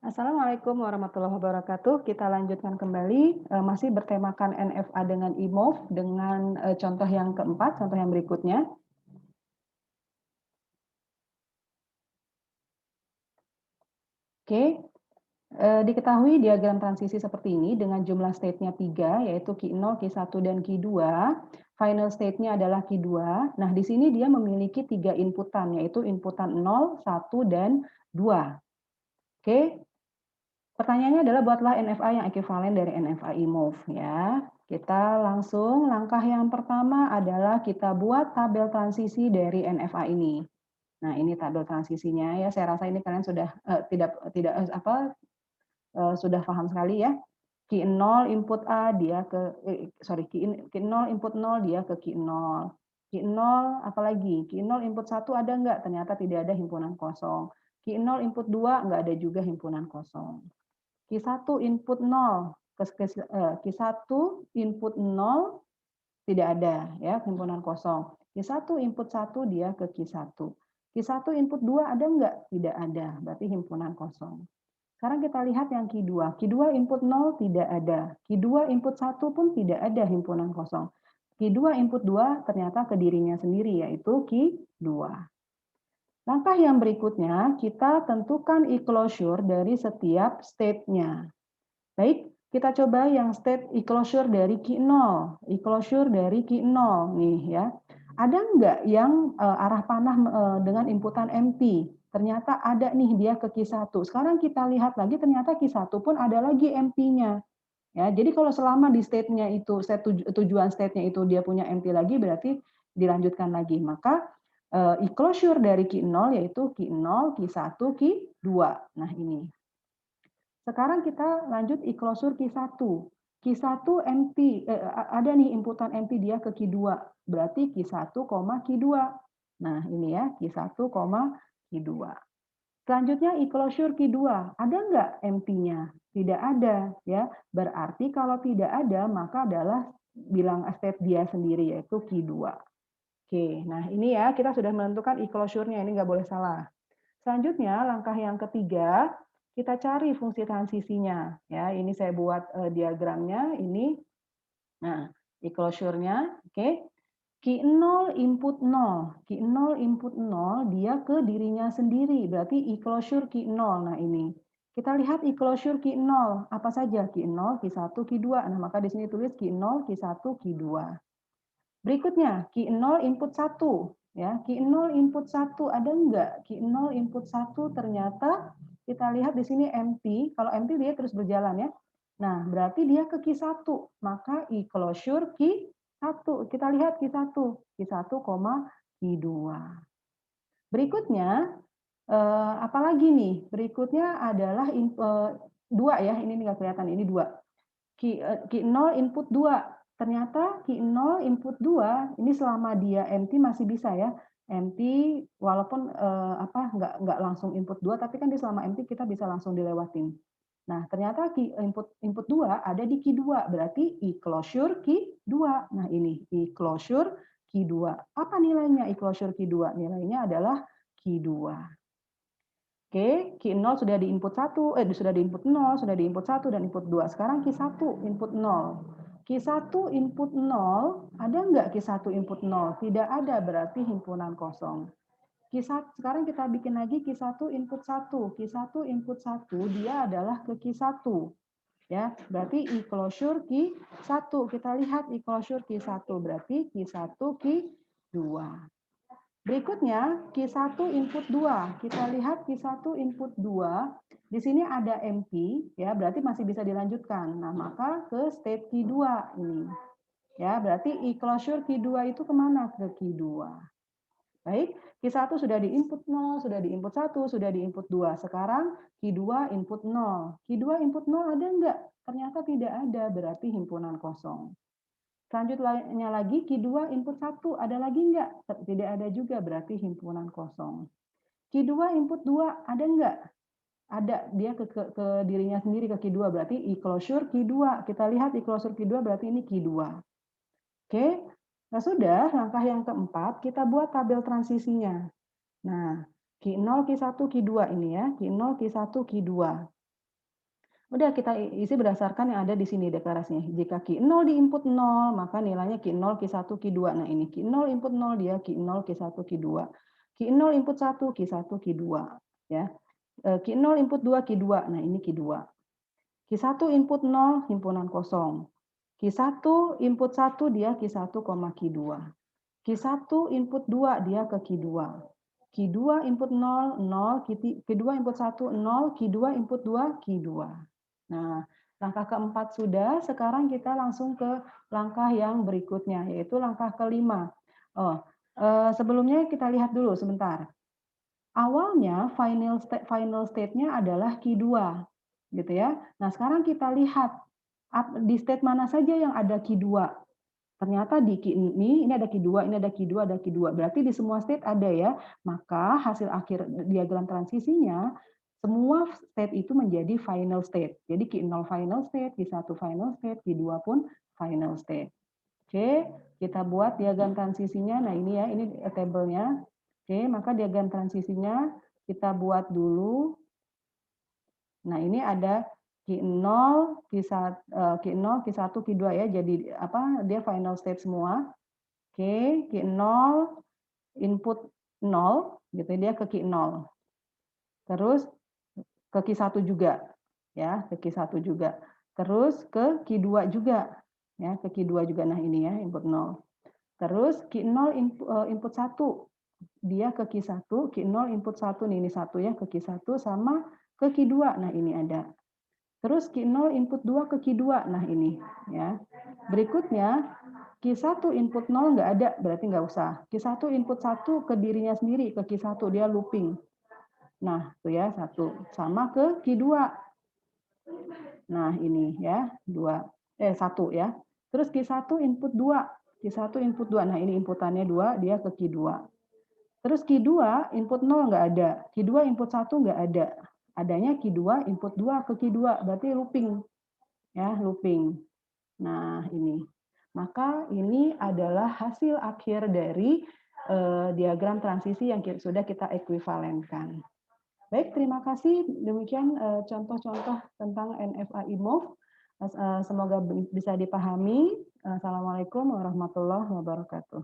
Assalamualaikum warahmatullahi wabarakatuh. Kita lanjutkan kembali, masih bertemakan NFA dengan e-move dengan, contoh yang keempat, contoh yang berikutnya. Oke, diketahui diagram transisi seperti ini dengan jumlah state-nya 3, yaitu Q0, Q1, dan Q2. Final state-nya adalah Q2. Nah, di sini dia memiliki 3 inputan, yaitu inputan 0, 1, dan 2. Oke, pertanyaannya adalah buatlah NFA yang ekuivalen dari NFA e-move ya. Kita langsung langkah yang pertama adalah kita buat tabel transisi dari NFA ini. Nah, ini tabel transisinya ya. Saya rasa ini kalian sudah sudah paham sekali ya. Q0 input A dia ke Q0 input 0 dia ke Q0. Q0 apalagi? Q0 input 1 ada enggak? Ternyata tidak ada himpunan kosong. Q0 input 2 enggak ada juga himpunan kosong. Q1 input 0 Q1 input 0 tidak ada ya himpunan kosong. Q1 input 1 dia ke Q1. Q1 input 2 ada enggak? Tidak ada, berarti himpunan kosong. Sekarang kita lihat yang Q2. Q2 input 0 tidak ada. Q2 input 1 pun tidak ada himpunan kosong. Q2 input 2 ternyata ke dirinya sendiri yaitu Q2. Langkah yang berikutnya, kita tentukan e-closure dari setiap state-nya. Baik, kita coba yang state e-closure dari Q0. E-closure dari Q0 nih ya. Ada enggak yang arah panah dengan inputan empty? Ternyata ada nih dia ke Q1. Sekarang kita lihat lagi ternyata Q1 pun ada lagi empty-nya. Ya, jadi kalau selama di state-nya itu, tujuan state-nya itu dia punya empty lagi, berarti dilanjutkan lagi. Maka e-closure dari Q0 yaitu Q0, Q1, Q2. Nah ini. Sekarang kita lanjut e-closure Q1. Q1 empty, ada nih inputan empty dia ke Q2. Berarti Q1, Q2. Nah ini ya, Q1, Q2. Selanjutnya e-closure Q2. Ada nggak empty-nya? Tidak ada. Ya. Berarti kalau tidak ada, maka adalah bilang state dia sendiri, yaitu Q2. Oke, nah ini ya, kita sudah menentukan e-closure-nya, ini nggak boleh salah. Selanjutnya, langkah yang ketiga, kita cari fungsi transisinya. Ya, ini saya buat diagramnya, ini. Nah, e-closure-nya, oke. Q0 input 0. Q0 input 0, dia ke dirinya sendiri, berarti e-closure Q0. Nah, ini. Kita lihat e-closure Q0, apa saja? Q0, Q1, Q2. Nah, maka di sini tulis Q0, Q1, Q2. Berikutnya, Q0 input 1. Ya, Q0 input 1 ada enggak? Q0 input 1 ternyata kita lihat di sini empty. Kalau empty dia terus berjalan ya. Nah, berarti dia ke Q1. Maka e-closure Q1. Kita lihat Q1. Q1, Q2. Berikutnya, apalagi nih? Berikutnya adalah 2 ya. Ini nggak kelihatan, ini 2. Q0 input 2. Ternyata Q0 input 2 ini selama dia empty masih bisa ya. Empty walaupun nggak langsung input 2 tapi kan di selama empty kita bisa langsung dilewatin. Nah, ternyata input 2 ada di Q2 berarti e-closure Q2. Nah, ini e-closure Q2. Apa nilainya e-closure Q2? Nilainya adalah Q2. Oke, Q0 sudah di input 1, sudah di input 0, sudah di input 1 dan input 2. Sekarang Q1 input 0. Q1 input 0, ada nggak Q1 input 0? Tidak ada, berarti himpunan kosong. Q1, sekarang kita bikin lagi Q1 input 1. Q1 input 1, dia adalah ke Q1. Ya, berarti e-closure Q1. Kita lihat e-closure Q1, berarti Q1, Q2. Berikutnya, Q1 input 2. Kita lihat Q1 input 2. Di sini ada empty, ya, berarti masih bisa dilanjutkan. Nah, maka ke state Q2 ini. Ya, berarti e-closure Q2 itu kemana? Ke Q2. Baik, Q1 sudah di input 0, sudah di input 1, sudah di input 2. Sekarang Q2 input 0. Q2 input 0 ada enggak? Ternyata tidak ada, berarti himpunan kosong. Selanjutnya lagi, Q2 input 1, ada lagi enggak? Tidak ada juga, berarti himpunan kosong. Q2 input 2, ada enggak? Ada, dia ke dirinya sendiri ke Q2, berarti e-closure Q2. Kita lihat e-closure Q2, berarti ini Q2. Oke, nah sudah, langkah yang keempat, kita buat tabel transisinya. Nah, Q0, Q1, Q2 ini ya, Q0, Q1, Q2. Udah kita isi berdasarkan yang ada di sini deklarasinya. Jika Q0 di input 0, maka nilainya Q0, Q1, Q2. Nah ini Q0 input 0 dia Q0, Q1, Q2. Q0 input 1, Q1, Q2. Ya. Q0 input 2, Q2. Nah ini Q2. Q1 input 0, himpunan kosong. Q1 input 1 dia Q1, Q2. Q1 input 2 dia ke Q2. Q2 input 0, 0, Q2 input 1, 0, Q2 input 2, Q2. Nah, langkah keempat sudah, sekarang kita langsung ke langkah yang berikutnya, yaitu langkah kelima. Sebelumnya kita lihat dulu sebentar. Awalnya final state-nya adalah Q2, gitu ya. Nah, sekarang kita lihat di state mana saja yang ada Q2. Ternyata di ini ada Q2, ini ada Q2, ada Q2. Berarti di semua state ada ya. Maka hasil akhir diagram transisinya semua state itu menjadi final state. Jadi Q0 final state, Q1 final state, Q2 pun final state. Oke, kita buat diagram transisinya. Nah, ini ya, ini tabelnya. Oke, maka diagram transisinya kita buat dulu. Nah, ini ada Q0, Q0, Q1, Q2 ya. Jadi apa? Dia final state semua. Oke, Q0 input 0 gitu dia ke Q0. Terus ke Q1 juga ya, ke Q1 juga. Terus ke Q2 juga ya, ke Q2 juga. Nah, ini ya input 0. Terus Q0 input 1 dia ke Q1, Q0 input 1 nih, ini 1 ya ke Q1 sama ke Q2. Nah, ini ada. Terus Q0 input 2 ke Q2. Nah, ini ya. Berikutnya Q1 input 0 nggak ada, berarti nggak usah. Q1 input 1 ke dirinya sendiri, ke Q1, dia looping. Nah, itu ya, 1. Sama ke Q2. Nah, ini ya, 1 ya. Terus Q1 input 2. Q1 input 2. Nah, ini inputannya 2, dia ke Q2. Terus Q2 input 0 nggak ada. Q2 input 1 nggak ada. Adanya Q2 input 2 ke Q2, berarti looping. Ya, looping. Nah, ini. Maka ini adalah hasil akhir dari diagram transisi yang sudah kita ekuivalenkan. Baik, terima kasih. Demikian contoh-contoh tentang NFA move. Semoga bisa dipahami. Assalamualaikum warahmatullahi wabarakatuh.